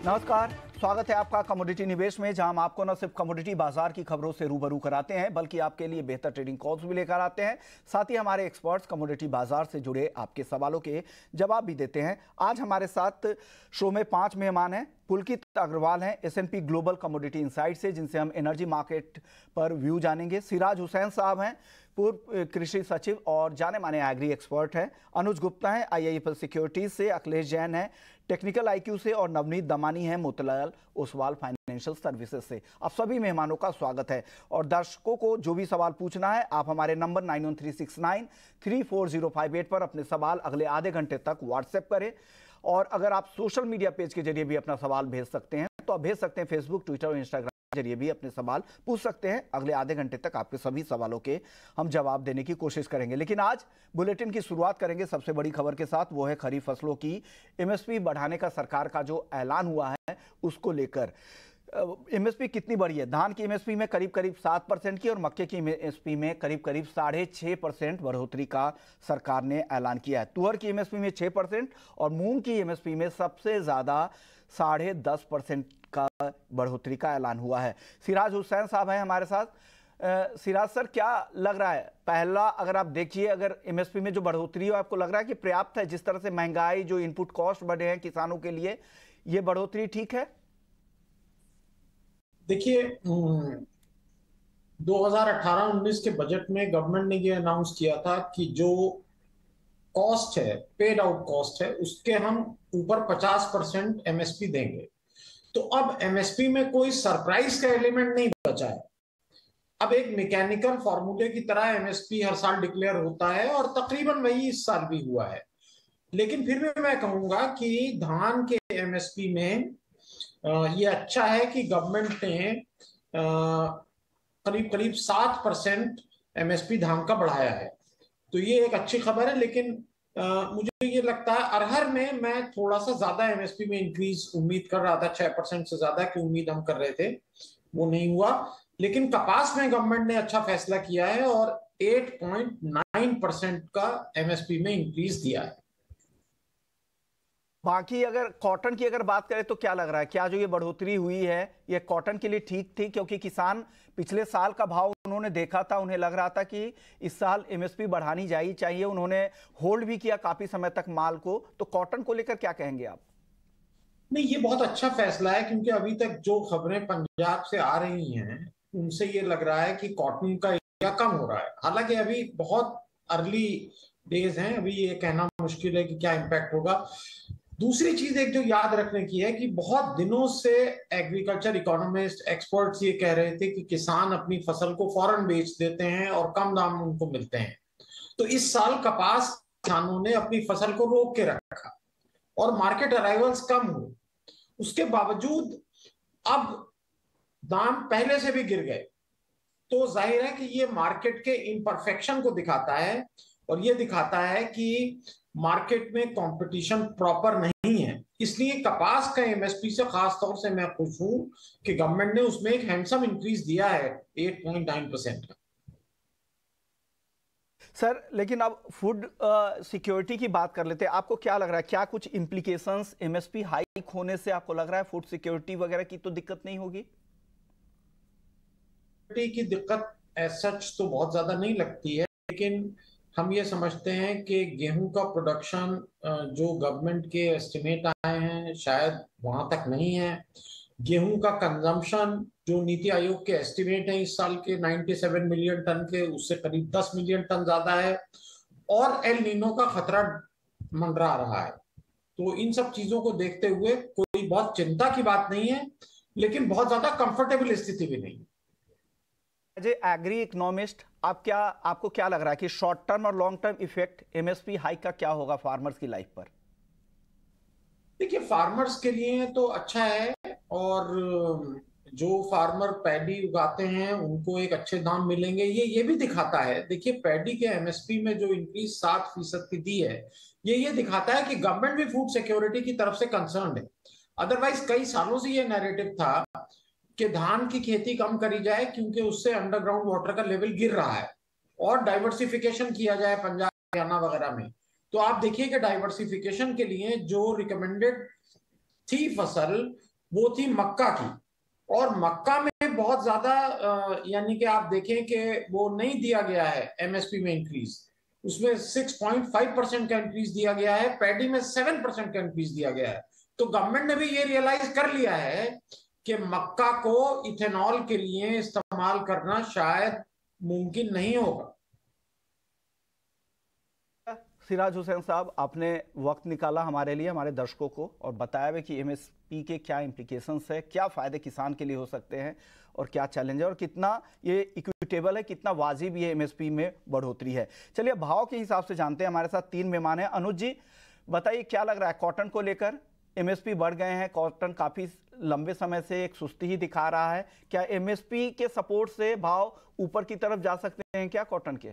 नमस्कार, स्वागत है आपका कमोडिटी निवेश में, जहां हम आपको न सिर्फ कमोडिटी बाजार की खबरों से रूबरू कराते हैं बल्कि आपके लिए बेहतर ट्रेडिंग कॉल्स भी लेकर आते हैं। साथ ही हमारे एक्सपर्ट्स कमोडिटी बाजार से जुड़े आपके सवालों के जवाब भी देते हैं। आज हमारे साथ शो में 5 मेहमान हैं। पुलकित अग्रवाल हैं S&P ग्लोबल कमोडिटी इनसाइट से, जिनसे हम एनर्जी मार्केट पर व्यू जानेंगे। सिराज हुसैन साहब हैं, पूर्व कृषि सचिव और जाने माने एग्री एक्सपर्ट हैं। अनुज गुप्ता हैं IIFL सिक्योरिटीज से। अखिलेश जैन हैं टेक्निकल IQ से और नवनीत दमानी हैं मोतीलाल ओसवाल फाइनेंशियल सर्विसेज से। आप सभी मेहमानों का स्वागत है। और दर्शकों को जो भी सवाल पूछना है, आप हमारे नंबर 9136934058 पर अपने सवाल अगले आधे घंटे तक व्हाट्सएप करें। और अगर आप सोशल मीडिया पेज के जरिए भी अपना सवाल भेज सकते हैं तो आप भेज सकते हैं। फेसबुक, ट्विटर और इंस्टाग्राम के जरिए भी अपने सवाल पूछ सकते हैं। अगले आधे घंटे तक आपके सभी सवालों के हम जवाब देने की कोशिश करेंगे। लेकिन आज बुलेटिन की शुरुआत करेंगे सबसे बड़ी खबर के साथ। वो है खरीफ फसलों की MSP बढ़ाने का सरकार का जो ऐलान हुआ है उसको लेकर। MSP कितनी बढ़ी है? धान की MSP में करीब 7% की और मक्के की MSP में करीब 6.5% बढ़ोतरी का सरकार ने ऐलान किया है। तुअर की MSP में 6% और मूंग की MSP में सबसे ज्यादा 10.5% का बढ़ोतरी का ऐलान हुआ है। सिराज हुसैन साहब हैं हमारे साथ। सिराज सर, क्या लग रहा है? पहला, अगर आप देखिए, अगर MSP में जो बढ़ोतरी हो, आपको लग रहा है कि पर्याप्त है? जिस तरह से महंगाई, जो इनपुट कॉस्ट बढ़े हैं किसानों के लिए, ये बढ़ोतरी ठीक है? देखिए, 2018-19 के बजट में गवर्नमेंट ने ये अनाउंस किया था कि जो कॉस्ट है, पेड आउट कॉस्ट है, उसके हम ऊपर 50% MSP देंगे। तो अब MSP में कोई सरप्राइज का एलिमेंट नहीं बचा है। अब एक मैकेनिकल फॉर्मूले की तरह MSP हर साल डिक्लेयर होता है और तकरीबन वही इस साल भी हुआ है। लेकिन फिर भी मैं कहूंगा कि धान के MSP में ये अच्छा है कि गवर्नमेंट ने करीब 7% MSP धान का बढ़ाया है, तो ये एक अच्छी खबर है। लेकिन मुझे ये लगता है अरहर में मैं थोड़ा सा ज्यादा MSP में इंक्रीज उम्मीद कर रहा था। 6% से ज्यादा की उम्मीद हम कर रहे थे, वो नहीं हुआ। लेकिन कपास में गवर्नमेंट ने अच्छा फैसला किया है और 8.9% का MSP में इंक्रीज दिया है। बाकी अगर कॉटन की अगर बात करें तो क्या लग रहा है, क्या जो ये बढ़ोतरी हुई है ये कॉटन के लिए ठीक थी? क्योंकि किसान पिछले साल का भाव उन्होंने देखा था, उन्हें लग रहा था कि इस साल MSP बढ़ानी जानी चाहिए। उन्होंने होल्ड भी किया काफी समय तक माल को। तो कॉटन को लेकर क्या कहेंगे आप? नहीं, ये बहुत अच्छा फैसला है, क्योंकि अभी तक जो खबरें पंजाब से आ रही हैं उनसे ये लग रहा है कि कॉटन का एरिया कम हो रहा है। हालांकि अभी बहुत अर्ली डेज हैं, अभी ये कहना मुश्किल है कि क्या इम्पैक्ट होगा। दूसरी चीज एक जो याद रखने की है कि बहुत दिनों से एग्रीकल्चर इकोनॉमिस्ट, एक्सपर्ट्स ये कह रहे थे कि किसान अपनी फसल को फौरन बेच देते हैं और कम दाम उनको मिलते हैं। तो इस साल कपास किसानों ने अपनी फसल को रोक के रखा और मार्केट अराइवल्स कम हुए। उसके बावजूद अब दाम पहले से भी गिर गए। तो जाहिर है कि ये मार्केट के इम्परफेक्शन को दिखाता है और ये दिखाता है कि मार्केट में कंपटीशन प्रॉपर नहीं है। इसलिए कपास का MSP से खास तौर से मैं खुश हूं कि गवर्नमेंट ने उसमें एक हैंडसम इंक्रीज दिया है 8.9% का। सर, लेकिन अब फूड सिक्योरिटी की बात कर लेते हैं। आपको क्या लग रहा है, क्या कुछ इम्प्लीकेशंस MSP हाइक होने से आपको लग रहा है? फूड सिक्योरिटी वगैरह की तो दिक्कत नहीं होगी? की दिक्कत सच तो बहुत ज्यादा नहीं लगती है, लेकिन हम ये समझते हैं कि गेहूं का प्रोडक्शन जो गवर्नमेंट के एस्टिमेट आए हैं शायद वहां तक नहीं है। गेहूं का कंजम्पशन जो नीति आयोग के एस्टिमेट है इस साल के 97 मिलियन टन के, उससे करीब 10 मिलियन टन ज्यादा है। और एल नीनो का खतरा मंडरा रहा है। तो इन सब चीजों को देखते हुए कोई बहुत चिंता की बात नहीं है, लेकिन बहुत ज्यादा कंफर्टेबल स्थिति भी नहीं है। एज एग्री इकोनॉमिस्ट, आपको क्या लग रहा है कि शॉर्ट टर्म और long term effect MSP hike का क्या होगा फार्मर्स की लाइफ पर? देखिए, फार्मर्स के लिए तो अच्छा है, और जो फार्मर पैडी उगाते हैं उनको एक अच्छे दाम मिलेंगे। ये भी दिखाता है, देखिए पैडी के MSP में जो इंक्रीज 7% की दी है, ये दिखाता है कि गवर्नमेंट भी फूड सिक्योरिटी की तरफ से कंसर्न है। अदरवाइज कई सालों से ये नैरेटिव था कि धान की खेती कम करी जाए क्योंकि उससे अंडरग्राउंड वाटर का लेवल गिर रहा है, और डाइवर्सिफिकेशन किया जाए पंजाब, हरियाणा वगैरह में। तो आप देखिए कि डाइवर्सिफिकेशन के लिए जो रिकमेंडेड थी फसल, वो थी मक्का की। और मक्का में बहुत ज्यादा यानी कि आप देखें कि वो नहीं दिया गया है एमएसपी में इंक्रीज, उसमें 6.5% का इंक्रीज दिया गया है, पैडी में 7% का इंक्रीज दिया गया है। तो गवर्नमेंट ने भी ये रियलाइज कर लिया है कि मक्का को इथेनॉल के लिए इस्तेमाल करना शायद मुमकिन नहीं होगा। सिराज हुसैन साहब, आपने वक्त निकाला हमारे लिए, हमारे दर्शकों को, और बताया भी कि एमएसपी के क्या इम्प्लीकेशंस है, क्या फ़ायदे किसान के लिए हो सकते हैं और क्या चैलेंज है, और कितना ये इक्विटेबल है, कितना वाजिब ये एमएसपी में बढ़ोतरी है। चलिए भाव के हिसाब से जानते हैं। हमारे साथ 3 मेहमान हैं। अनुज जी, बताइए क्या लग रहा है कॉटन को लेकर? एमएसपी बढ़ गए हैं, कॉटन काफ़ी लंबे समय से एक सुस्ती ही दिखा रहा है। क्या एमएसपी के सपोर्ट से भाव ऊपर की तरफ जा सकते हैं क्या कॉटन के?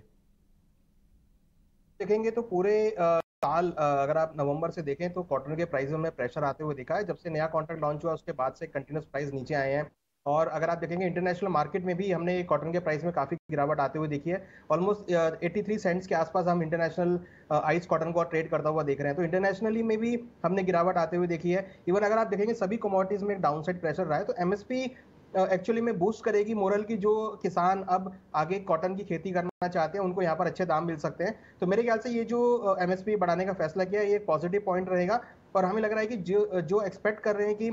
देखेंगे तो पूरे साल अगर आप नवंबर से देखें तो कॉटन के प्राइसों में प्रेशर आते हुए दिखा है। जब से नया कॉन्ट्रैक्ट लॉन्च हुआ उसके बाद से कंटिन्यूस प्राइस नीचे आए हैं। और अगर आप देखेंगे इंटरनेशनल मार्केट में भी हमने कॉटन के प्राइस में काफी गिरावट आते हुए देखी है। ऑलमोस्ट 83 सेंट्स के आसपास हम इंटरनेशनल आइस कॉटन को ट्रेड करता हुआ देख रहे हैं। तो इंटरनेशनली में भी हमने गिरावट आते हुए देखी है। इवन अगर आप देखेंगे सभी कमोडिटीज में एक डाउनसाइड प्रेशर रहा है। तो एमएसपी एक्चुअली में बूस्ट करेगी मोरल की, जो किसान अब आगे कॉटन की खेती करना चाहते हैं उनको यहाँ पर अच्छे दाम मिल सकते हैं। तो मेरे ख्याल से ये जो एमएसपी बढ़ाने का फैसला किया है ये एक पॉजिटिव पॉइंट रहेगा। और हमें लग रहा है कि जो एक्सपेक्ट कर रहे हैं कि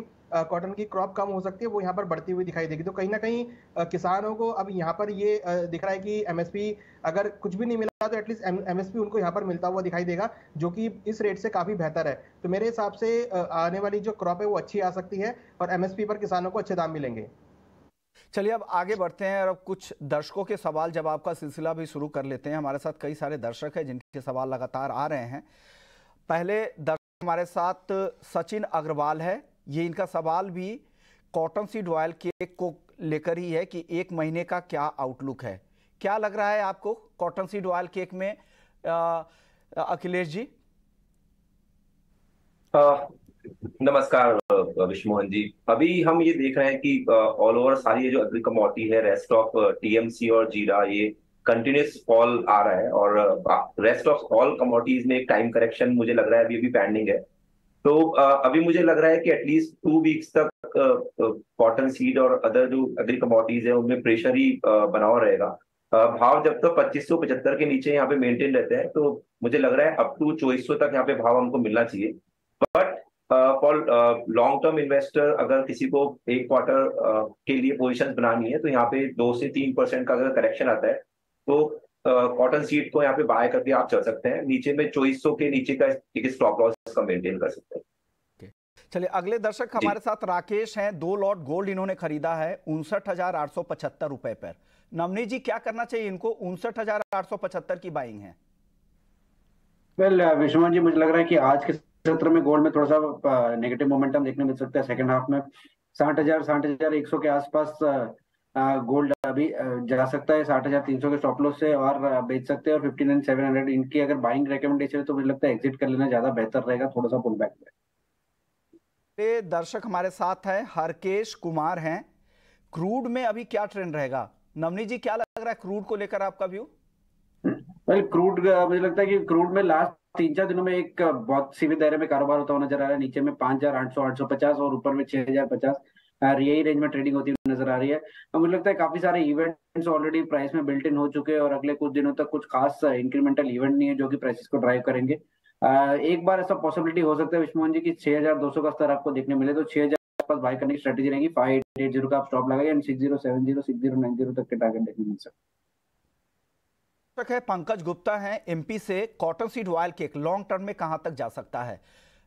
कॉटन की क्रॉप कम हो सकती है वो यहाँ पर बढ़ती हुई दिखाई देगी। तो कहीं ना कहीं किसानों को अब यहाँ पर ये दिख रहा है कि एमएसपी अगर कुछ भी नहीं मिला तो एटलीस्ट एमएसपी उनको यहाँ पर मिलता हुआ दिखाई देगा, जो कि इस रेट से काफी बेहतर है। तो मेरे हिसाब से आने वाली जो क्रॉप है वो अच्छी आ सकती है और एमएसपी पर किसानों को अच्छे दाम मिलेंगे। चलिए अब आगे बढ़ते हैं और अब कुछ दर्शकों के सवाल जवाब का सिलसिला भी शुरू कर लेते हैं। हमारे साथ कई सारे दर्शक हैं जिनके सवाल लगातार आ रहे हैं। पहले दर्शक हमारे साथ सचिन अग्रवाल है। ये इनका सवाल भी कॉटन सीड ऑयल केक को लेकर ही है कि 1 महीने का क्या आउटलुक है। क्या लग रहा है आपको कॉटन सीड ऑयल केक में, अखिलेश जी? नमस्कार विश्वमोहन जी। अभी हम ये देख रहे हैं कि ऑल ओवर सारी ये जो अग्री कमोडिटी है, रेस्ट ऑफ टीएमसी और जीरा, ये कंटिन्यूस फॉल आ रहा है। और रेस्ट ऑफ ऑल कमोडिटीज में एक टाइम करेक्शन मुझे लग रहा है अभी अभी पेंडिंग है। तो अभी मुझे लग रहा है कि एटलीस्ट 2 वीक्स तक कॉटन सीड और अदर जो अग्री कमोडिटीज है उनमें प्रेशर ही बना हुआ रहेगा। भाव जब तक 2575 के नीचे यहाँ पे मेंटेन रहते हैं तो मुझे लग रहा है अप टू 2400 तक यहाँ पे भाव हमको मिलना चाहिए। But for long term investor, अगर किसी को एक क्वार्टर के लिए पोजीशन बनानी है तो यहाँ पे 2 से 3% का अगर करेक्शन आता है तो कॉटन सीड को यहाँ पे बाय करके आप चल सकते हैं। नीचे में 2400 के नीचे का एक स्टॉप लॉस का मेंटेन कर सकते हैं। चलिए अगले दर्शक हमारे साथ राकेश हैं। 2 लॉट गोल्ड इन्होंने खरीदा है 59,875 रुपए पर। नवनीत जी, क्या करना चाहिए इनको? 59,875 की बाइंग है। वेल विश्वमोहन जी, मुझे लग रहा है कि आज के सत्र में गोल्ड में थोड़ा सा नेगेटिव मोमेंटम देखने मिल सकता है। सेकंड हाफ में 60,100 के आसपास गोल्ड अभी जा सकता है 60,300 के स्टॉप लॉस से, और बेच सकते हैं। और 59,700 इनकी अगर बाइंग रिकमेंडेशन है तो मुझे लगता है एग्जिट कर लेना ज्यादा बेहतर रहेगा, थोड़ा सा पुल बैक में। ये दर्शक हमारे साथ है हरकेश कुमार हैं। क्रूड में अभी क्या ट्रेंड रहेगा? नवनीत जी, क्या लग रहा है क्रूड को लेकर आपका व्यू? वेल क्रूड, मुझे लगता है कि क्रूड में लास्ट 3-4 दिनों में एक बहुत सीमित दायरे में कारोबार होता हुआ नजर आ रहा है। नीचे में 5,800 850 और ऊपर में 6,050 यही रेंज में ट्रेडिंग होती हुई नजर आ रही है। तो मुझे लगता है काफी सारे इवेंट्स ऑलरेडी प्राइस में बिल्ट इन हो चुके हैं और अगले कुछ दिनों तक कुछ खास इंक्रीमेंटल इवेंट नहीं है जो कि प्राइसेस को ड्राइव करेंगे। एक बार ऐसा पॉसिबिलिटी हो सकता है विश्वमोहन जी की 6,200 का स्तर आपको देखने मिले तो 6,000 के आसपास बाय करने की स्ट्रेटेजी रहेगी। 5,880 का आप स्टॉप लगाइए एंड 6,070 6,090 तक के टारगेट देखने मिल सकते हैं। है पंकज गुप्ता हैं एमपी से। Cotton seed oil cake long term में कहां तक जा सकता है?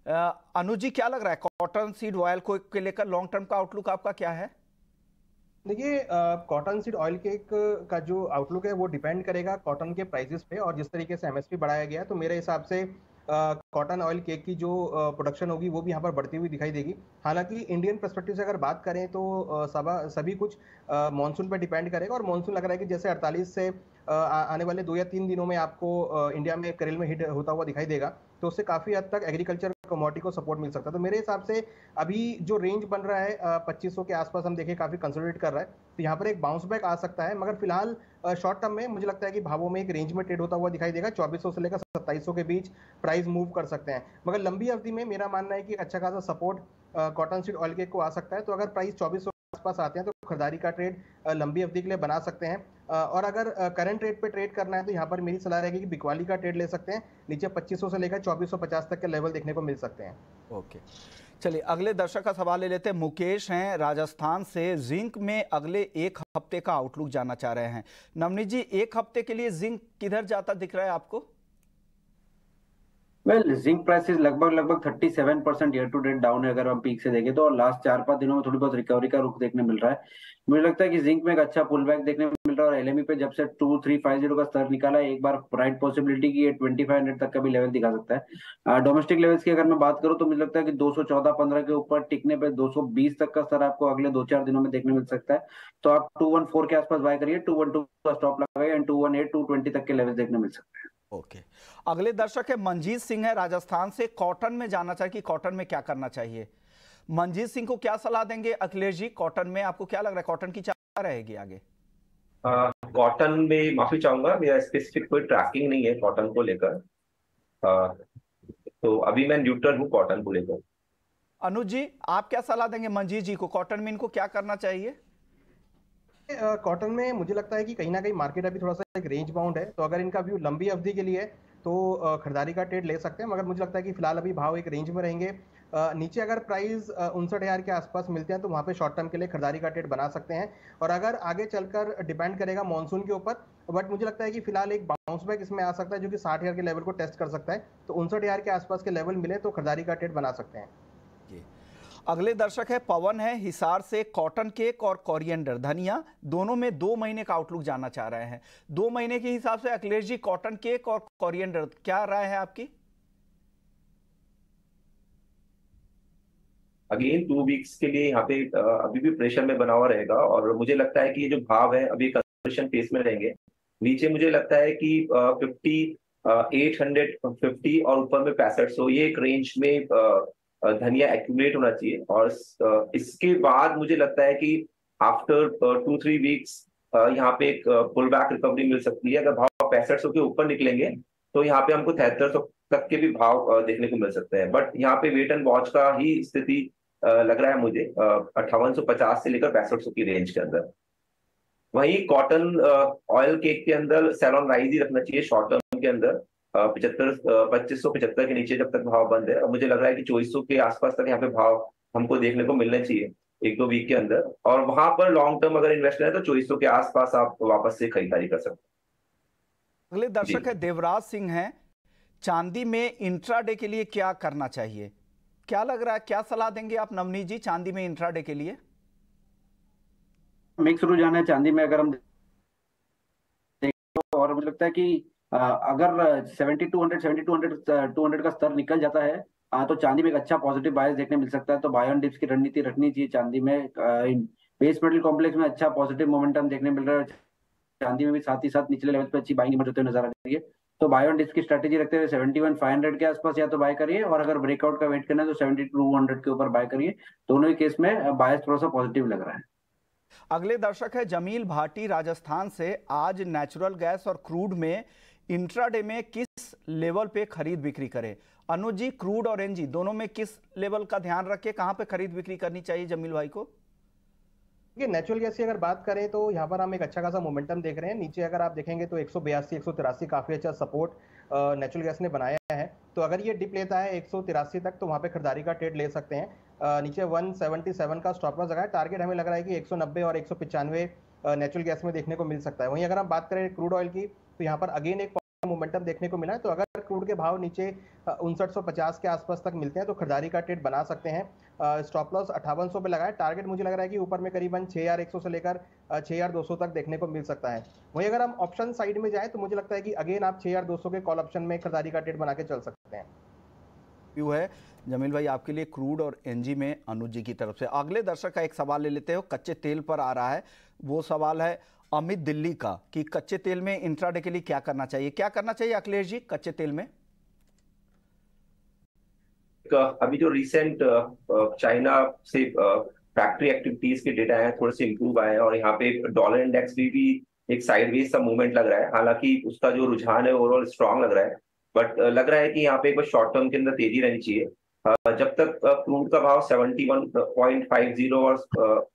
अनुज जी, क्या लग रहा है कॉटन सीड ऑयल को के लेकर लॉन्ग टर्म का आउटलुक आपका क्या है? देखिए, कॉटन सीड ऑयल केक का जो आउटलुक है वो डिपेंड करेगा कॉटन के प्राइसेस पे और जिस तरीके से एमएसपी बढ़ाया गया है। तो मेरे हिसाब से कॉटन ऑयल केक की जो प्रोडक्शन होगी वो भी यहाँ पर बढ़ती हुई दिखाई देगी। हालांकि इंडियन पर्सपेक्टिव से अगर बात करें तो सभी कुछ मानसून पर डिपेंड करेगा और मानसून लग रहा है कि जैसे 48 से आने वाले 2 या 3 दिनों में आपको इंडिया में करेल में हिट होता हुआ दिखाई देगा। तो उससे काफी हद तक एग्रीकल्चर कमोडिटी को सपोर्ट मिल सकता है। तो मेरे हिसाब से अभी जो रेंज बन रहा है 2500 के आसपास हम देखें काफी कंसोलिडेट कर रहा है। तो यहाँ पर एक बाउंस बैक आ सकता है, मगर फिलहाल शॉर्ट टर्म में मुझे लगता है कि भावों में एक रेंज में ट्रेड होता हुआ दिखाई देगा। 2400 से लेकर 2700 के बीच प्राइस मूव कर सकते हैं। मगर लंबी अवधि में मेरा मानना है कि अच्छा खासा support cotton seed oil cake को आ सकता है। तो अगर प्राइस 2400 के आसपास आते हैं तो खरीदारी का ट्रेड लंबी अवधि के लिए बना सकते हैं। और अगर करंट रेट पे ट्रेड करना है तो यहाँ पर मेरी सलाह रहेगी कि बिकवाली का ट्रेड ले सकते हैं। नीचे 2500 से लेकर 2450 तक के लेवल देखने को मिल सकते हैं। ओके, चलिए अगले दर्शक का सवाल ले लेते हैं। मुकेश हैं राजस्थान से, जिंक में अगले एक हफ्ते का आउटलुक जानना चाह रहे हैं। नवनीत जी, एक हफ्ते के लिए जिंक किधर जाता दिख रहा है आपको? वेल, जिंक प्राइसेस लगभग 37% ईयर टू डेट डाउन है अगर हम पीक से देखें तो, और लास्ट 4-5 दिनों में थोड़ी बहुत रिकवरी का रुख देखने मिल रहा है। मुझे लगता है कि जिंक में एक अच्छा पुल बैक देखने को मिल रहा है, और एलएमई पे जब से 2350 का स्तर निकाला है, एक बार राइट पॉसिबिलिटी की 2500 तक का भी लेवल दिखा सकता है। डोमेस्टिक लेवल्स की अगर मैं बात करूं तो मुझे लगता है कि 214-15 के ऊपर टिकने पे 220 तक का स्तर आपको अगले 2-4 दिनों में देखने मिल सकता है। तो आप 214 के आसपास बाय करिए, 212 का स्टॉप लगाइए, एंड 218 220 तक के लेवल देखने मिल सकते हैं। ओके, अगले दर्शक है मंजीत सिंह है राजस्थान से, कॉटन में जानना चाहिए कि कॉटन में क्या करना चाहिए। मंजीत सिंह को क्या सलाह देंगे अखिलेश जी? कॉटन में आपको क्या लग रहा है, कॉटन की क्या रहेगी आगे? कॉटन में माफी चाहूंगा, मेरा स्पेसिफिक कोई ट्रैकिंग नहीं है कॉटन को लेकर, तो अभी मैं न्यूट्रल हूँ कॉटन को लेकर। अनुज जी, आप क्या सलाह देंगे मंजीत जी को, कॉटन में इनको क्या करना चाहिए? कॉटन में मुझे लगता है कि कहीं ना कहीं मार्केट अभी थोड़ा सा एक रेंज बाउंड है, तो अगर इनका व्यू लंबी अवधि के लिए है तो खरीदारी का ट्रेड ले सकते हैं। मगर मुझे लगता है कि फिलहाल अभी भाव एक रेंज में रहेंगे। नीचे अगर प्राइस 59,000 के आसपास मिलते हैं तो वहाँ पे शॉर्ट टर्म के लिए खरीदारी का ट्रेड बना सकते हैं। और अगर आगे चलकर डिपेंड करेगा मॉनसून के ऊपर, बट मुझे लगता है कि फिलहाल एक बाउंस बैक इसमें आ सकता है जो कि 60,000 के लेवल को टेस्ट कर सकता है। तो 59,000 के आसपास के लेवल मिले तो खरीदारी का ट्रेड बना सकते हैं। अगले दर्शक है पवन है हिसार से, कॉटन केक और कोरिएंडर धनिया दोनों में 2 महीने का आउटलुक जानना चाह रहे हैं। 2 महीने के हिसाब से अखिलेश जी, कॉटन केक और कोरिएंडर क्या राय है आपकी? अगेन 2 वीक्स के लिए यहाँ पे अभी भी प्रेशर में बना हुआ रहेगा, और मुझे लगता है कि ये जो भाव है अभी कंसोलिडेशन फेस में रहेंगे। नीचे मुझे लगता है कि 850 और ऊपर में 6500, ये एक रेंज में धनिया एक्यूमुलेट होना चाहिए। और इसके बाद मुझे लगता है कि आफ्टर 2-3 वीक्स यहाँ पे एक पुल बैक रिकवरी मिल सकती है। अगर भाव 6500 के ऊपर निकलेंगे तो यहाँ पे हमको 7300 तक के भी भाव देखने को मिल सकते हैं। बट यहाँ पे वेट एंड वॉच का ही स्थिति लग रहा है मुझे, 5850 से लेकर 6500 की रेंज के अंदर। वहीं कॉटन ऑयल केक के अंदर सैलॉन राइज ही रखना चाहिए शॉर्ट टर्म के अंदर, 2575 के नीचे जब तक भाव बंद है। और मुझे लग रहा है कि 2400 के आसपास तक यहाँ पे भाव हमको देखने को मिलने चाहिए 1-2 वीक के अंदर, और वहां पर लॉन्ग टर्म अगर इन्वेस्ट करें तो 2400 के आसपास आप वापस से खरीदारी कर सकते हैं। अगले दर्शक है देवराज सिंह हैं, चांदी में इंट्राडे के लिए क्या करना चाहिए? क्या लग रहा है, क्या सलाह देंगे आप नवनीत जी चांदी में इंट्राडे के लिए? मिक्स रुझान है चांदी में अगर हम देखें, और मुझे लगता है कि अगर 200 का स्तर निकल जाता है तो चांदी में एक अच्छा पॉजिटिव बायस देखने मिल सकता है। तो बाय ऑन डिप्स की रणनीति रखनी चाहिए चांदी में। बेस मेटल कॉम्प्लेक्स में अच्छा पॉजिटिव मोमेंटम देखने मिल रहा है, चांदी में भी साथ ही साथ निचले लेवल पे अच्छी बाइंग इमर्ज होते हुए नजर आ रही है। तो बाय ऑन डिप्स की स्ट्रेटेजी रखते हुए 71,500 के आसपास या तो बाय करिए, और अगर ब्रेकआउट का वेट करना है तो 7200 के ऊपर बाय करिए। दोनों ही केस में बायस थोड़ा सा पॉजिटिव लग रहा है। अगले दर्शक है जमील भाटी राजस्थान से, आज नेचुरल गैस और क्रूड में इंट्राडे में किस लेवल पे खरीद बिक्री करें? अनुज जी, क्रूड और एनजी दोनों में किस लेवल का ध्यान रखें, कहां पे खरीद बिक्री करनी चाहिए जमील भाई को? ये नेचुरल गैस की अगर बात करें तो यहाँ पर हम एक अच्छा खासा मोमेंटम देख रहे हैं। नीचे अगर आप देखेंगे तो 182 183 काफी अच्छा सपोर्ट नेचुरल गैस ने बनाया है। तो अगर ये डिप लेता है 183 तक तो वहाँ पे खरीदारी का ट्रेड ले सकते हैं। नीचे 177 का स्टॉप लॉस लगाया। टारगेट हमें लग रहा है कि 190 और 195 नेचुरल गैस में देखने को मिल सकता है। वहीं अगर हम बात करें क्रूड ऑयल की तो यहाँ पर अगेन एक मोमेंटम देखने को मिला है। तो अगर क्रूड के भाव नीचे 5950 के आसपास तक मिलते हैं तो खरीदारी का ट्रेड बना सकते हैं। स्टॉप लॉस 5800 पे लगाया। टारगेट मुझे लग रहा है कि ऊपर में करीबन 6100 से लेकर 6200 तक देखने को मिल सकता है। वहीं अगर हम ऑप्शन साइड में जाएं तो मुझे लगता है कि अगेन आप 6200 के कॉल ऑप्शन में खरीदारी का ट्रेड बना के चल सकते हैं। व्यू है जमील भाई आपके लिए क्रूड और एनजी में अनुज जी की तरफ से। अगले दर्शक का एक सवाल ले लेते हो, कच्चे तेल पर आ रहा है। वो सवाल है अमित दिल्ली का कि कच्चे तेल में इंट्राडे के लिए क्या करना चाहिए? क्या करना चाहिए अखिलेश जी कच्चे तेल में? अभी जो रिसेंट चाइना से फैक्ट्री एक्टिविटीज के डेटा है थोड़े से इंप्रूव आए हैं, और यहाँ पे डॉलर इंडेक्स भी एक साइडवेज सा मूवमेंट लग रहा है। हालांकि उसका जो रुझान है ओवरऑल स्ट्रांग लग रहा है, बट लग रहा है कि यहाँ पे एक बार शॉर्ट टर्म के अंदर तेजी रहनी चाहिए। जब तक क्रूड का भाव 71.50 और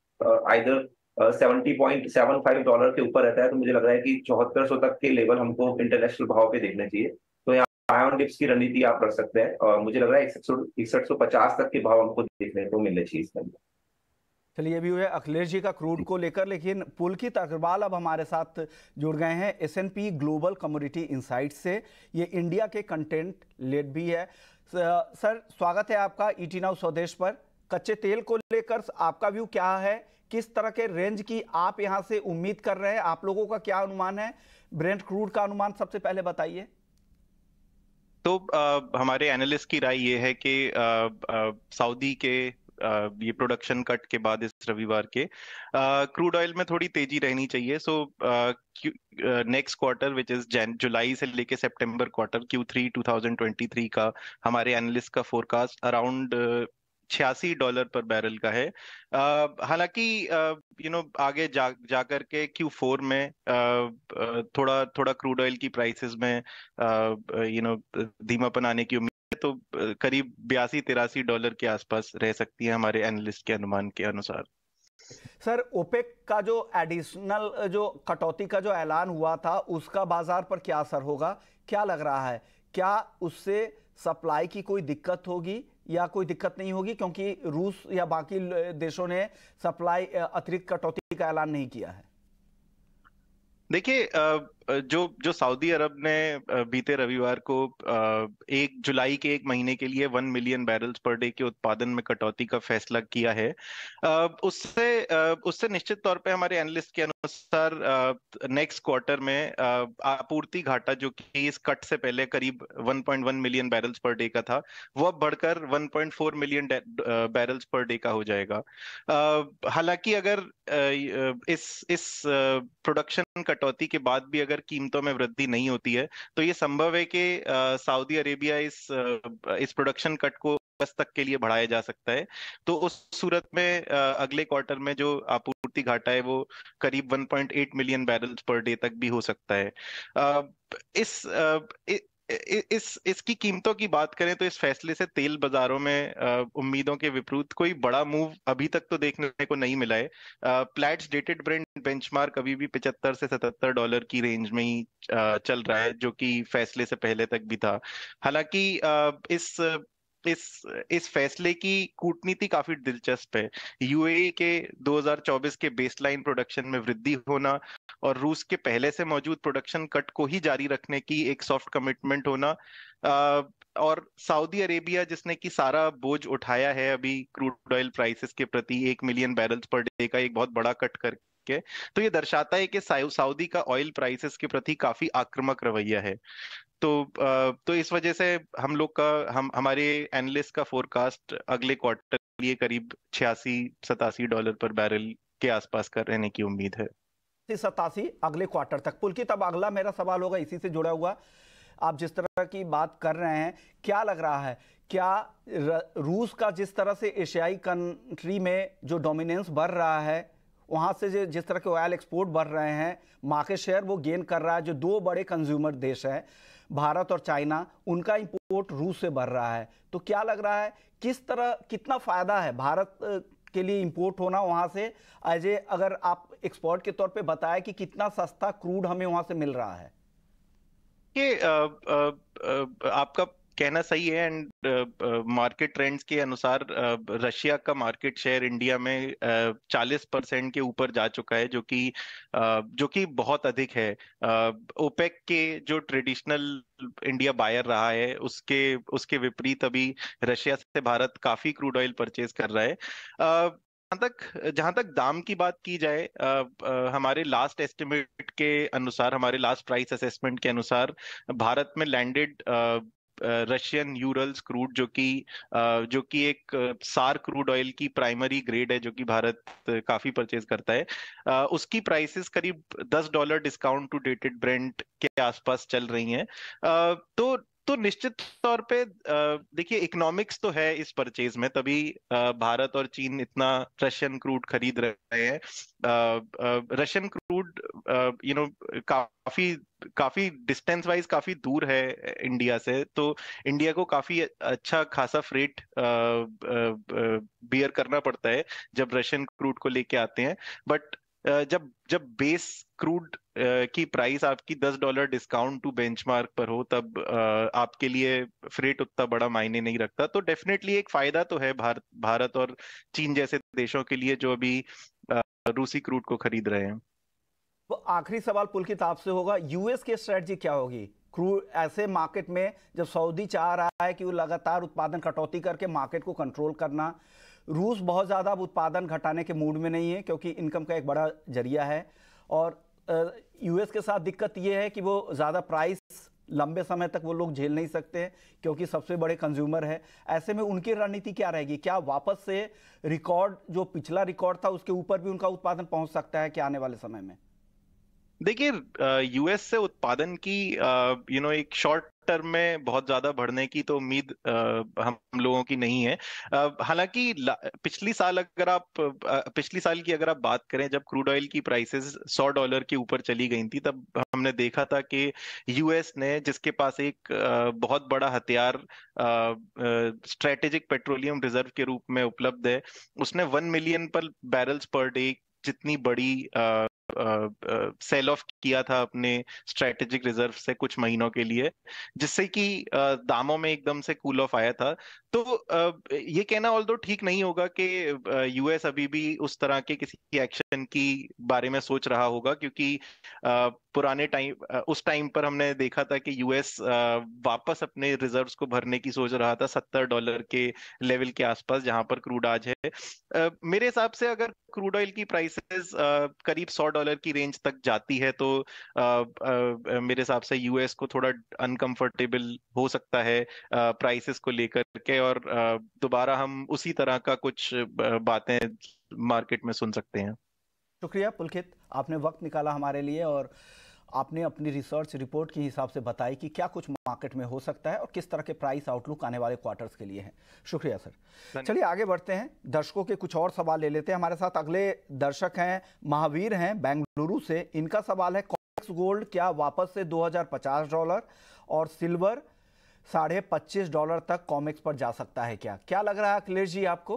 आइदर $70.75 के ऊपर रहता है, तो मुझे लग रहा है कि 7400 तक के लेवल हमको इंटरनेशनल भाव पे देखने चाहिए। तो यहाँ बाय ऑन डिप्स की रणनीति आप रख सकते हैं, और मुझे लग रहा है 6150 तक के भाव हमको देखने को मिलने चाहिए इसके अंदर। चलिए, अभी हुए अखिलेश जी का क्रूड को लेकर, लेकिन पुलकित अग्रवाल अब हमारे साथ जुड़ गए हैं S&P ग्लोबल कमोडिटी इनसाइट से। ये इंडिया के कंटेंट लेड भी है। सर, स्वागत है आपका ET Now स्वदेश पर। कच्चे तेल को लेकर आपका व्यू क्या है? किस तरह के रेंज की आप यहां से उम्मीद कर रहे हैं? आप लोगों का क्या अनुमान है? ब्रेंट क्रूड का अनुमान सबसे पहले बताइए। तो हमारे एनालिस्ट की राय ये है कि सऊदी के ये प्रोडक्शन कट के बाद इस रविवार के क्रूड ऑयल में थोड़ी तेजी रहनी चाहिए। So next quarter which is जुलाई से लेके सितंबर क्वार्टर Q3 2023 का हमारे एनालिस्ट का फोरकास्ट अराउंड $86 पर बैरल का है। हालांकि आगे जाकर के Q4 में थोड़ा थोड़ा क्रूड ऑयल की प्राइसेस में धीमापन आने की उम्मीद है, तो करीब $82-83 के आसपास रह सकती है हमारे एनालिस्ट के अनुमान के अनुसार। सर, ओपेक का जो एडिशनल जो कटौती का जो ऐलान हुआ था, उसका बाजार पर क्या असर होगा? क्या लग रहा है? क्या उससे सप्लाई की कोई दिक्कत होगी या कोई दिक्कत नहीं होगी, क्योंकि रूस या बाकी देशों ने सप्लाई अतिरिक्त कटौती का ऐलान नहीं किया है? देखिए, जो सऊदी अरब ने बीते रविवार को 1 जुलाई के 1 महीने के लिए 1 मिलियन बैरल्स पर डे के उत्पादन में कटौती का फैसला किया है, उससे निश्चित तौर पे हमारे एनालिस्ट के अनुसार नेक्स्ट क्वार्टर में आपूर्ति घाटा, जो कि इस कट से पहले करीब 1.1 मिलियन बैरल्स पर डे का था, वह बढ़कर 1.4 मिलियन बैरल्स पर डे का हो जाएगा। हालांकि अगर इस प्रोडक्शन कटौती के बाद भी अगर कीमतों में वृद्धि नहीं होती है, तो ये संभव है कि सऊदी अरेबिया इस प्रोडक्शन कट को अगस्त तक के लिए बढ़ाया जा सकता है। तो उस सूरत में अगले क्वार्टर में जो आपूर्ति घाटा है वो करीब 1.8 मिलियन बैरल्स पर डे तक भी हो सकता है। इसकी कीमतों की बात करें तो इस फैसले से तेल बाजारों में उम्मीदों के विपरीत कोई बड़ा मूव अभी तक तो देखने को नहीं मिला है। प्लैट्स डेटेड ब्रेंट बेंचमार्क अभी भी $75 से $77 की रेंज में ही चल रहा है, जो कि फैसले से पहले तक भी था। हालांकि इस फैसले की कूटनीति काफी दिलचस्प है। यूएई के 2024 के बेसलाइन प्रोडक्शन में वृद्धि होना और रूस के पहले से मौजूद प्रोडक्शन कट को ही जारी रखने की एक सॉफ्ट कमिटमेंट होना, और सऊदी अरेबिया जिसने कि सारा बोझ उठाया है अभी क्रूड ऑयल प्राइसेस के प्रति 1 मिलियन बैरल्स पर डे का एक बहुत बड़ा कट करके, तो ये दर्शाता है कि सऊदी का ऑयल प्राइसेस के प्रति काफी आक्रामक रवैया है। तो इस वजह से हमारे एनालिस्ट का फोरकास्ट अगले क्वार्टर के लिए करीब $86-87 पर बैरल के आसपास का रहने की उम्मीद है। 87 अगले क्वार्टर तक। पुलकित, अब अगला मेरा सवाल होगा इसी से जुड़ा हुआ। आप जिस तरह की बात कर रहे हैं, क्या लग रहा है, क्या रूस का जिस तरह से एशियाई कंट्री में जो डोमिनेंस बढ़ रहा है, वहां से जिस तरह के ऑयल एक्सपोर्ट बढ़ रहे हैं, मार्केट शेयर वो गेन कर रहा है, जो दो बड़े कंज्यूमर देश हैं भारत और चाइना, उनका इंपोर्ट रूस से बढ़ रहा है, तो क्या लग रहा है कितना फायदा है भारत के लिए इंपोर्ट होना वहां से? अजय, अगर आप एक्सपोर्ट के तौर पे बताएं कि कितना सस्ता क्रूड हमें वहां से मिल रहा है? ये आपका कहना सही है, एंड मार्केट ट्रेंड्स के अनुसार रशिया का मार्केट शेयर इंडिया में 40% के ऊपर जा चुका है, जो कि बहुत अधिक है। ओपेक के जो ट्रेडिशनल इंडिया बायर रहा है, उसके विपरीत अभी रशिया से भारत काफी क्रूड ऑयल परचेज कर रहा है। जहां तक दाम की बात की जाए, हमारे लास्ट एस्टिमेट के अनुसार, हमारे लास्ट प्राइस असेसमेंट के अनुसार, भारत में लैंडेड रशियन यूरल्स क्रूड, जो कि एक सार क्रूड ऑयल की प्राइमरी ग्रेड है, जो कि भारत काफी परचेज करता है, उसकी प्राइसेस करीब $10 डिस्काउंट टू डेटेड ब्रेंट के आसपास चल रही हैं। तो तो निश्चित तौर पे देखिए, इकोनॉमिक्स तो है इस परचेज में, तभी भारत और चीन इतना रशियन क्रूड खरीद रहे हैं। रशियन क्रूड काफी काफी डिस्टेंस वाइज काफी दूर है इंडिया से, तो इंडिया को काफी अच्छा खासा फ्रेट बियर करना पड़ता है जब रशियन क्रूड को लेके आते हैं। बट जब जब बेस क्रूड की प्राइस आपकी $10 डिस्काउंट टू बेंचमार्क पर हो, तब आपके लिए फ्रेट उतना बड़ा मायने नहीं रखता। तो डेफिनेटली एक फायदा तो है भारत और चीन जैसे देशों के लिए जो अभी रूसी क्रूड को खरीद रहे हैं। तो आखिरी सवाल पुलकित आपसे होगा, यूएस की स्ट्रेटजी क्या होगी क्रूड ऐसे मार्केट में, जब सऊदी चाह रहा है कि वो लगातार उत्पादन कटौती करके मार्केट को कंट्रोल करना, रूस बहुत ज़्यादा अब उत्पादन घटाने के मूड में नहीं है क्योंकि इनकम का एक बड़ा जरिया है, और यूएस के साथ दिक्कत ये है कि वो ज़्यादा प्राइस लंबे समय तक वो लोग झेल नहीं सकते क्योंकि सबसे बड़े कंज्यूमर है। ऐसे में उनकी रणनीति क्या रहेगी? क्या वापस से रिकॉर्ड, जो पिछला रिकॉर्ड था उसके ऊपर भी उनका उत्पादन पहुंच सकता है क्या आने वाले समय में? देखिए, यूएस से उत्पादन की एक शॉर्ट टर्म में बहुत ज्यादा बढ़ने की तो उम्मीद हम लोगों की नहीं है। हालांकि पिछली साल की अगर आप बात करें, जब क्रूड ऑयल की प्राइसेस $100 के ऊपर चली गई थी, तब हमने देखा था कि यूएस ने, जिसके पास एक बहुत बड़ा हथियार स्ट्रेटेजिक पेट्रोलियम रिजर्व के रूप में उपलब्ध है, उसने 1 मिलियन बैरल्स पर डे जितनी बड़ी सेल ऑफ किया था अपने स्ट्रेटेजिक रिजर्व से कुछ महीनों के लिए, जिससे कि दामों में एकदम से कूल ऑफ आया था। तो ये कहना ऑल्दो ठीक नहीं होगा कि यूएस अभी भी उस तरह के किसी एक्शन की बारे में सोच रहा होगा, क्योंकि पुराने उस टाइम पर हमने देखा था कि यूएस वापस अपने रिजर्व्स को भरने की सोच रहा था $70 के लेवल के आसपास, जहां पर क्रूड आज है। मेरे हिसाब से अगर क्रूड ऑयल की प्राइसेस करीब $100 की रेंज तक जाती है, तो मेरे हिसाब से यूएस को थोड़ा अनकंफर्टेबल हो सकता है प्राइसेस को लेकर के, और दोबारा हम उसी तरह का कुछ बातें मार्केट में सुन सकते हैं। शुक्रिया पुलकित, आपने वक्त निकाला हमारे लिए और आपने अपनी रिसर्च रिपोर्ट के हिसाब से बताई कि क्या कुछ मार्केट में हो सकता है और किस तरह के प्राइस आउटलुक आने वाले क्वार्टर्स के लिए है। शुक्रिया सर। चलिए आगे बढ़ते हैं, दर्शकों के कुछ और सवाल ले लेते हैं। हमारे साथ अगले दर्शक हैं, महावीर हैं बेंगलुरु से। इनका सवाल है, कॉमेक्स गोल्ड क्या वापस से $2050 और सिल्वर $25.5 तक कॉमेक्स पर जा सकता है क्या लग रहा है अखिलेश जी आपको?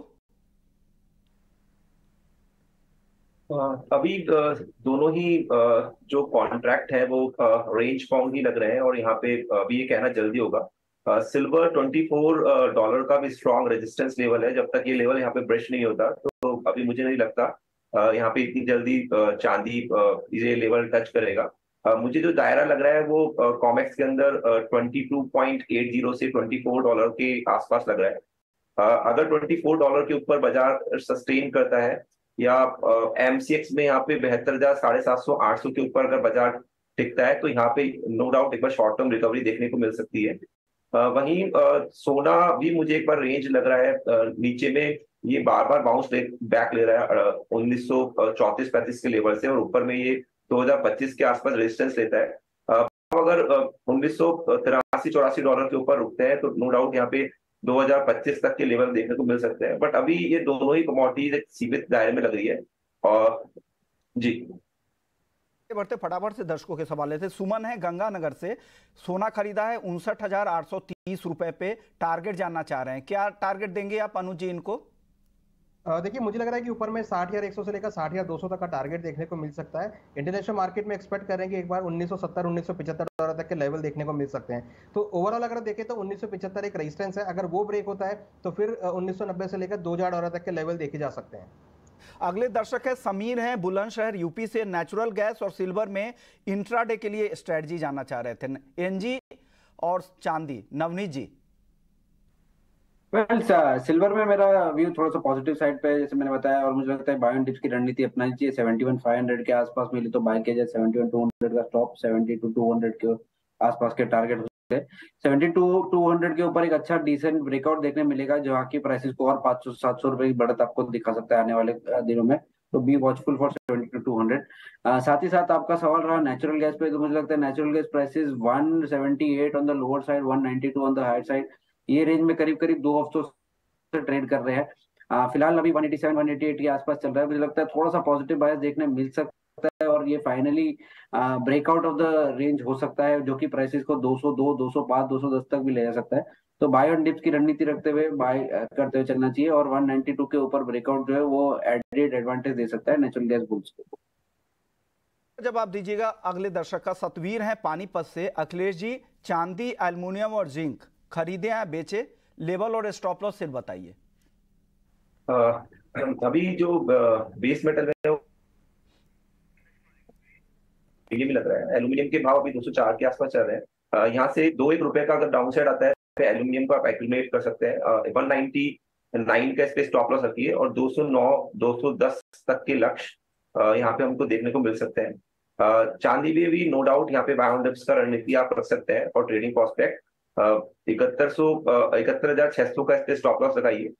अभी दोनों ही जो कॉन्ट्रैक्ट है वो रेंज बाउंड ही लग रहे हैं, और यहाँ पे अभी ये कहना जल्दी होगा। सिल्वर $24 का भी स्ट्रॉन्ग रेजिस्टेंस लेवल है, जब तक ये लेवल यहाँ पे ब्रेच नहीं होता तो अभी मुझे नहीं लगता यहाँ पे इतनी जल्दी चांदी ये लेवल टच करेगा। मुझे जो दायरा लग रहा है वो कॉमेक्स के अंदर 22.80 से $24 के आसपास लग रहा है। अगर $24 के ऊपर बाजार सस्टेन करता है, या एमसीएक्स में यहाँ पे 72,000, 750, 800 के ऊपर अगर बाजार टिकता है, तो यहाँ पे नो डाउट एक बार शॉर्ट टर्म रिकवरी देखने को मिल सकती है। वहीं सोना भी मुझे एक बार रेंज लग रहा है नीचे में, ये बार बार बाउंस बैक ले रहा है 1934-35 के लेवल से, और ऊपर में ये 2025 के आसपास रेजिस्टेंस लेता है। अगर $1983-84 के ऊपर रुकते हैं तो नो डाउट यहाँ पे 2025 तक के लेवल देखने को मिल सकते हैं। बट अभी ये दोनों ही कमोडिटीज एक सीमित दायरे में लग रही है। और जी बढ़ते फटाफट से दर्शकों के सवाल लेते। सुमन है गंगानगर से, सोना खरीदा है 59,830 रुपए पे, टारगेट जानना चाह रहे हैं, क्या टारगेट देंगे आप अनुज जी इनको? देखिए, मुझे लग रहा है कि ऊपर में 60,100 से लेकर 60,200 तक का टारगेट देखने को मिल सकता है। इंटरनेशनल मार्केट में एक्सपेक्ट कर रहे हैं कि एक बार $1970-1975 तक के लेवल देखने को मिल सकते हैं। तो ओवरऑल अगर देखें तो 1975 एक रेजिस्टेंस है, अगर वो ब्रेक होता है तो फिर 1990 से लेकर $2,000 तक के लेवल देखे जा सकते हैं। अगले दर्शक है समीर हैं बुलंदशहर यूपी से, नेचुरल गैस और सिल्वर में इंट्राडे के लिए स्ट्रेटजी जानना चाह रहे थे, एनजी और चांदी। नवनीत जी। सिल्वर में मेरा व्यू थोड़ा सा पॉजिटिव साइड पे जैसे मैंने बताया, और मुझे लगता है बाय ऑन डिप्स की रणनीति अपनानी चाहिए। 71,500 के आसपास मिली तो बाय किया जाए, 71,200 का स्टॉप, 72,200 के आसपास के टारगेट होते हैं। 72,200 के ऊपर एक अच्छा डिसेंट ब्रेकआउट देखने मिलेगा, जहाँ की प्राइसेस को और 500-700 रुपए की बढ़त आपको दिखा सकता है आने वाले दिनों में। तो बी वॉचफुल फॉर 70 to 200। साथ ही साथ आपका सवाल रहा नेचुरल गैस पे, तो मुझे लगता है natural gas prices 178 on the lower side, 192 on the higher side, ये रेंज में करीब करीब 2 हफ्तों से ट्रेड कर रहे हैं। फिलहाल अभी 187 188 के आसपास चल रहा है। मुझे लगता है थोड़ा सा पॉजिटिव बायस देखने मिल सकता है और ये finally breakout of the range हो सकता है, जो कि प्राइसेस को 202 205 210 तक भी ले जा सकता है। तो बाय ऑन डिप्स की रणनीति रखते हुए बाय करते हुए चलना चाहिए, और 192 के ऊपर ब्रेकआउट जो है वो एडेड एडवांटेज दे सकता है नेचुरल गैस बुल्स को। जब आप दीजिएगा अगले दर्शक का। सतवीर है पानीपत से। अखिलेश जी, चांदी, एल्युमिनियम और जिंक खरीदे या बेचे, लेवल और स्टॉप लॉस सिर्फ बताइए। अभी जो बेस मेटल है ये भी लग रहा है। एल्यूमिनियम के भाव अभी 204 के आसपास चल रहे हैं। यहाँ से 2-1 रुपए का अगर डाउन साइड आता है तो एल्यूमिनियम को आप एक्यूमुलेट कर सकते हैं। 199 का स्पेस स्टॉप लॉस रखिए और 209 210 तक के लक्ष्य यहाँ पे हमको देखने को मिल सकते हैं। चांदी भी अभी नो डाउट यहाँ पे बाय ऑन डिप्स का रणनीति आप रख सकते हैं और ट्रेडिंग प्रोस्पेक्ट 71,600 का स्पेस स्टॉप लॉस लगाइए।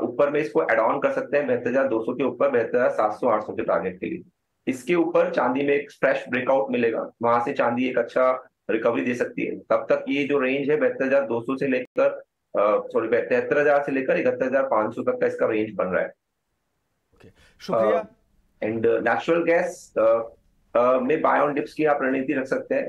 ऊपर में इसको एड ऑन कर सकते हैं 72,200 के ऊपर, 72,700 800 के टारगेट के लिए। इसके ऊपर चांदी में एक फ्रेश ब्रेकआउट मिलेगा, वहां से चांदी एक अच्छा रिकवरी दे सकती है। तब तक ये जो रेंज है 72,200 से लेकर 73,000 से लेकर 71,500 तक का इसका रेंज बन रहा है। शुक्रिया। एंड नेचुरल गैस में बाय ऑन डिप्स की आप रणनीति रख सकते हैं।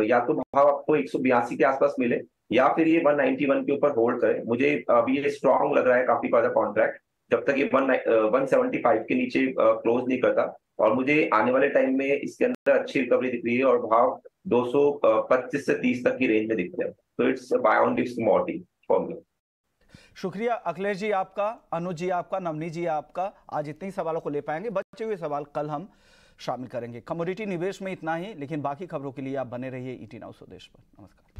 या तो भाव आपको 182 के आसपास मिले या फिर ये 191 के ऊपर होल्ड करें। मुझे अभी ये स्ट्रांग लग रहा है काफी ज्यादा कॉन्ट्रैक्ट, जब तक ये 175 के नीचे क्लोज नहीं करता। और मुझे आने वाले टाइम में इसके अंदर अच्छी रिकवरी दिख रही है और भाव 225 से 30 तक की रेंज में दिख रहे हैं। तो it's buy on dips commodity for me. शुक्रिया अखिलेश जी आपका, अनुज जी आपका, नवनीत जी आपका। आज इतने ही सवालों को ले पाएंगे, बचे हुए सवाल कल हम शामिल करेंगे। कमोडिटी निवेश में इतना ही, लेकिन बाकी खबरों के लिए आप बने रहिए ET Now स्वदेश पर। नमस्कार।